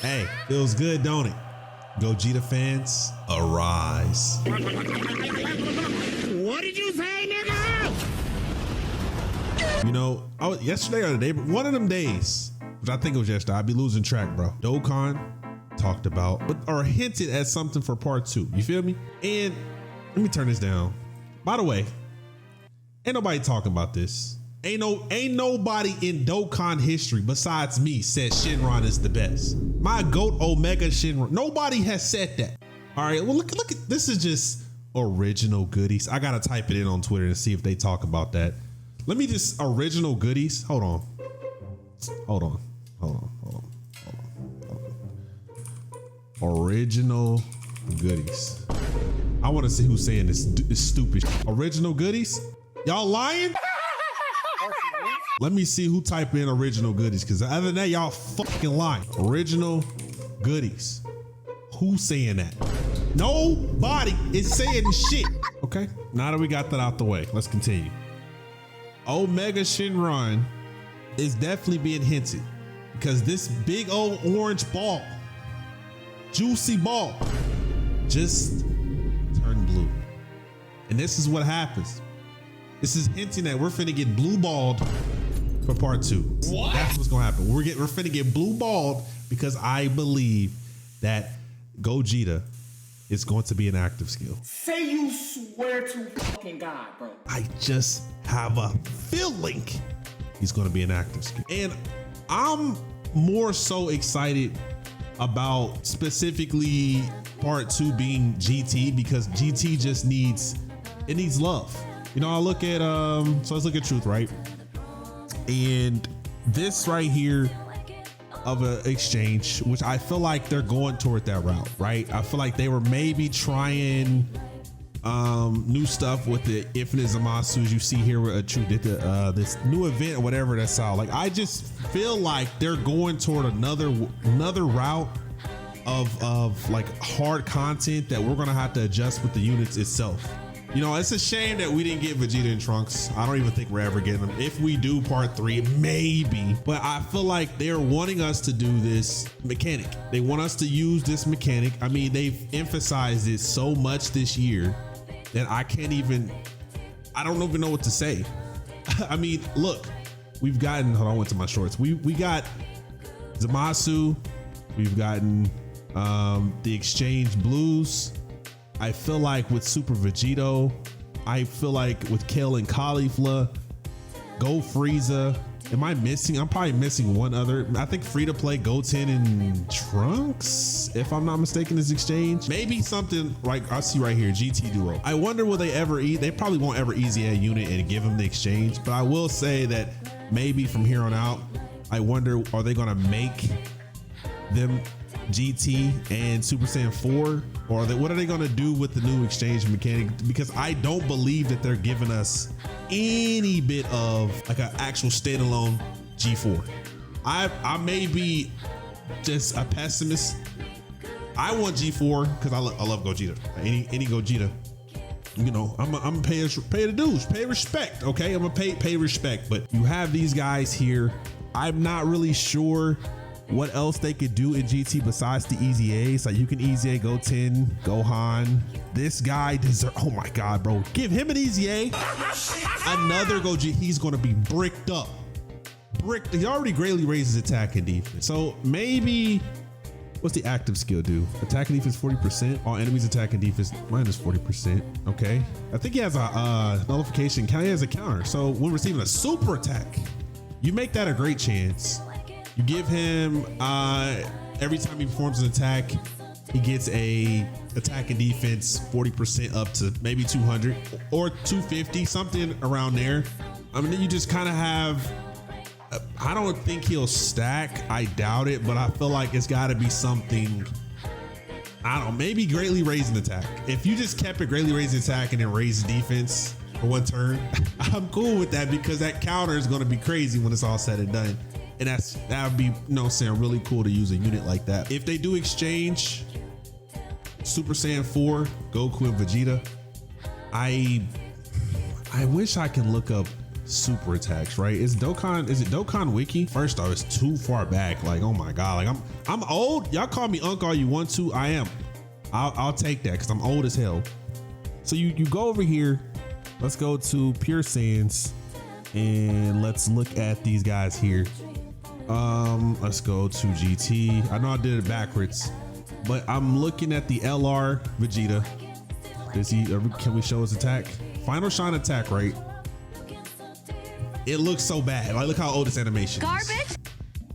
Hey, feels good, don't it? Gogeta fans, arise. What did you say, nigga? You know, yesterday or the day, one of them days, which I think it was yesterday, I'd be losing track, bro. Dokkan talked about, or hinted at something for part 2. You feel me? And let me turn this down. By the way, ain't nobody talking about this. Ain't nobody in Dokkan history besides me said Shenron is the best. My GOAT Omega Shenron. Nobody has said that. All right, well look at this is just original goodies. I gotta type it in on Twitter and see if they talk about that. Let me just original goodies. Hold on. Original goodies. I want to see who's saying this stupid shit. Original goodies? Y'all lying? Let me see who type in original goodies, because other than that, y'all fucking lying. Original goodies. Who's saying that? Nobody is saying shit. Okay, now that we got that out the way, let's continue. Omega Shenron is definitely being hinted because this big old orange ball, juicy ball, just turned blue. And this is what happens. This is hinting that we're finna get blue balled for part 2. What? That's what's gonna happen. We're finna get blue balled because I believe that Gogeta is going to be an active skill. Say you swear to fucking God, bro. I just have a feeling he's going to be an active skill. And I'm more so excited about specifically part 2 being GT, because GT just needs love. You know, I look at so let's look at Truth, right? And this right here of an exchange, which I feel like they're going toward that route, right? I feel like they were maybe trying new stuff with the infinite Zamasu, as you see here with Truth did this new event or whatever that's out. Like, I just feel like they're going toward another route of like hard content that we're gonna have to adjust with the units itself. You know, it's a shame that we didn't get Vegeta and Trunks. I don't even think we're ever getting them. If we do part 3, maybe. But I feel like they're wanting us to do this mechanic. They want us to use this mechanic. I mean, they've emphasized it so much this year that I don't even know what to say. I mean, look, we've gotten, hold on, I went to my shorts. We got Zamasu. We've gotten the Exchange Blues. I feel like with Super Vegito, I feel like with Kale and Caulifla, Go Frieza. Am I missing? I'm probably missing one other. I think free to play Goten and Trunks, if I'm not mistaken, is exchange. Maybe something like I see right here, GT Duo. I wonder will they ever they probably won't ever easy a unit and give them the exchange, but I will say that maybe from here on out, I wonder, are they gonna make them GT and Super Saiyan 4, or what are they going to do with the new exchange mechanic? Because I don't believe that they're giving us any bit of like an actual standalone G4. I may be just a pessimist. I want G4 because I love Gogeta. Any Gogeta. You know, I'm gonna pay the dues, pay respect. Okay, I'm gonna pay respect. But you have these guys here. I'm not really sure what else they could do in GT besides the easy A's. Like, you can easy A Goten, Gohan. This guy deserves, oh my God, bro. Give him an easy A. Another Gogeta, he's gonna be bricked up. He already greatly raises attack and defense. So maybe, what's the active skill do? Attack and defense 40%. All enemies attack and defense minus 40%. Okay. I think he has a nullification. He has a counter. So when receiving a super attack, you make that a great chance. You give him, every time he performs an attack, he gets a attack and defense 40% up to maybe 200 or 250, something around there. I mean, then you just kind of have, I don't think he'll stack. I doubt it, but I feel like it's got to be something, I don't know, maybe greatly raising attack. If you just kept it greatly raising attack and then raise defense for one turn, I'm cool with that, because that counter is going to be crazy when it's all said and done. And that would be, you know, saying really cool to use a unit like that. If they do exchange Super Saiyan 4, Goku and Vegeta, I wish I could look up super attacks, right? Is it Dokan Wiki? First off, it's too far back. Like, oh my God, like I'm old. Y'all call me Unc all you want to. I am. I'll take that because I'm old as hell. So you go over here. Let's go to Pure Saiyans and let's look at these guys here. Let's go to GT. I know I did it backwards, but I'm looking at the LR Vegeta. Can we show his attack? Final shine attack, right? It looks so bad. Like, look how old this animation is. Garbage.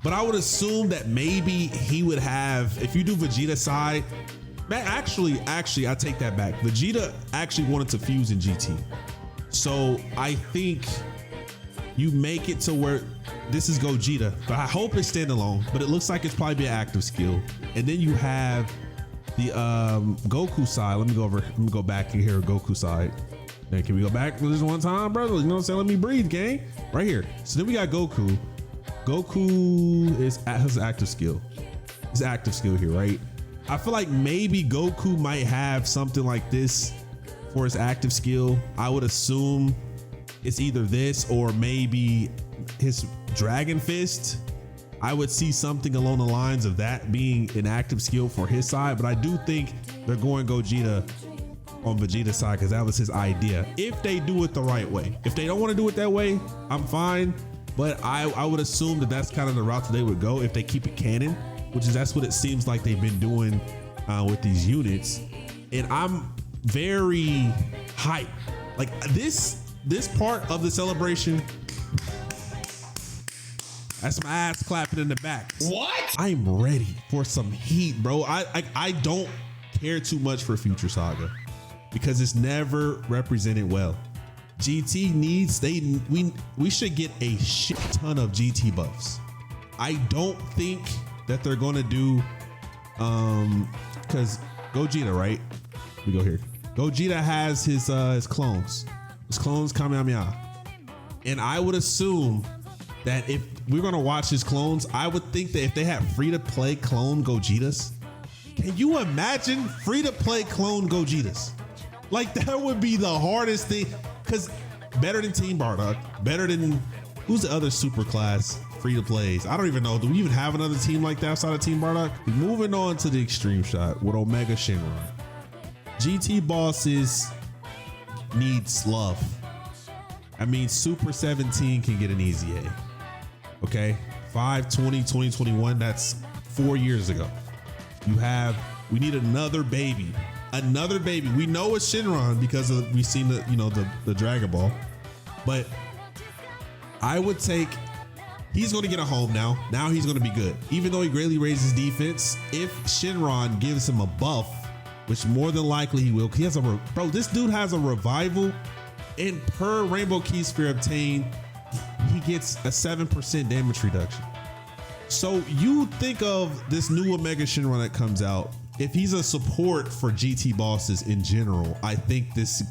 But I would assume that maybe he would have, if you do Vegeta side, actually, I take that back. Vegeta actually wanted to fuse in GT. So I think you make it to where this is Gogeta, but I hope it's standalone, but it looks like it's probably be an active skill. And then you have the Goku side. Let me go back in here, Goku side. And can we go back this one time, brother? You know what I'm saying? Let me breathe, gang. Right here. So then we got Goku. Goku has an active skill. It's active skill here, right? I feel like maybe Goku might have something like this for his active skill. I would assume it's either this or maybe his Dragon Fist. I would see something along the lines of that being an active skill for his side, but I do think they're going Gogeta on Vegeta's side because that was his idea. If they do it the right way. If they don't want to do it that way, I'm fine. But I would assume that that's kind of the route that they would go if they keep it canon, that's what it seems like they've been doing with these units. And I'm very hyped. Like this part of the celebration, that's my ass clapping in the back. What? I'm ready for some heat, bro. I don't care too much for Future Saga because it's never represented well. GT needs, we should get a shit ton of GT buffs. I don't think that they're gonna do, cause Gogeta, right? We go here. Gogeta has his clones. His clones Kamehameha. And I would assume that if we're gonna watch his clones, I would think that if they had free to play clone Gogetas, can you imagine free to play clone Gogetas? Like that would be the hardest thing, because better than Team Bardock, better than, who's the other super class free to plays? I don't even know. Do we even have another team like that outside of Team Bardock? Moving on to the extreme shot with Omega Shenron. GT bosses needs love. I mean, Super 17 can get an easy A. Okay, 5/20/2021. That's 4 years ago. We need another baby. Another baby. We know it's Shenron because we've seen the Dragon Ball, but I would take. He's going to get a home now. Now he's going to be good, even though he greatly raises defense. If Shenron gives him a buff, which more than likely he will, he has bro. This dude has a revival, and per Rainbow Key Sphere obtained, he gets a 7% damage reduction. So you think of this new Omega Shenron that comes out. If he's a support for GT bosses in general, I think this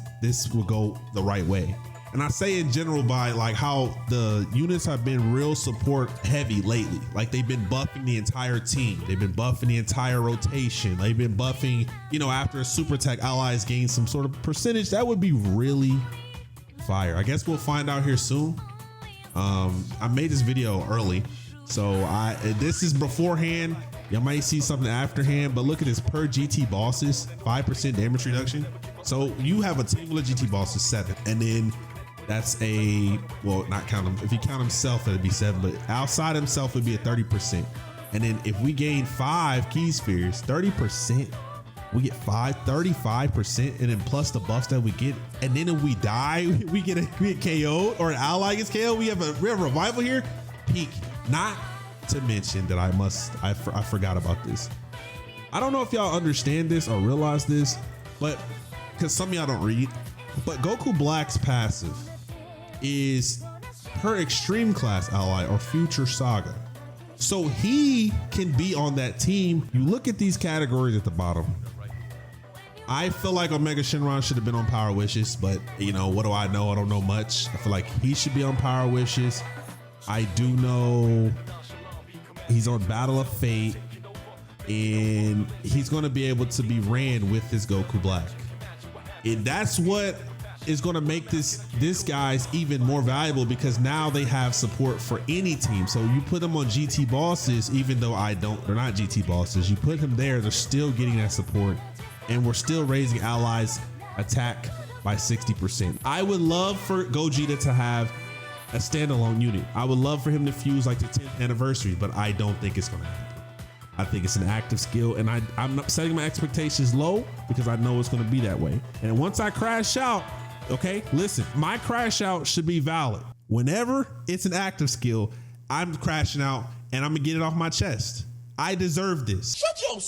will go the right way. And I say in general by like how the units have been real support heavy lately. Like they've been buffing the entire team. They've been buffing the entire rotation. They've been buffing, after a super attack, allies gain some sort of percentage. That would be really fire. I guess we'll find out here soon. I made this video early, so this is beforehand. You might see something afterhand, but look at this per GT bosses, 5% damage reduction. So you have a team of GT bosses 7, and then that's not count him. If you count himself, it'd be 7, but outside himself would be a 30%. And then if we gain 5 key spheres, 30%, we get 35%, and then plus the buffs that we get. And then if we die, we get KO'd, or an ally gets KO'd. We have a revival here. Peak. Not to mention that I forgot about this. I don't know if y'all understand this or realize this, but because some of y'all don't read, but Goku Black's passive is per extreme class ally or future saga. So he can be on that team. You look at these categories at the bottom. I feel like Omega Shenron should have been on Power Wishes, but what do I know? I don't know much. I feel like he should be on Power Wishes. I do know he's on Battle of Fate, and he's going to be able to be ran with his Goku Black. And that's what is going to make this guy's even more valuable because now they have support for any team. So you put them on GT bosses, even though they're not GT bosses. You put him there, they're still getting that support, and we're still raising allies attack by 60%. I would love for Gogeta to have a standalone unit. I would love for him to fuse like the 10th anniversary, but I don't think it's going to happen. I think it's an active skill, and I'm not setting my expectations low because I know it's going to be that way. And once I crash out, okay, listen, my crash out should be valid. Whenever it's an active skill, I'm crashing out and I'm gonna get it off my chest. I deserve this. Shut your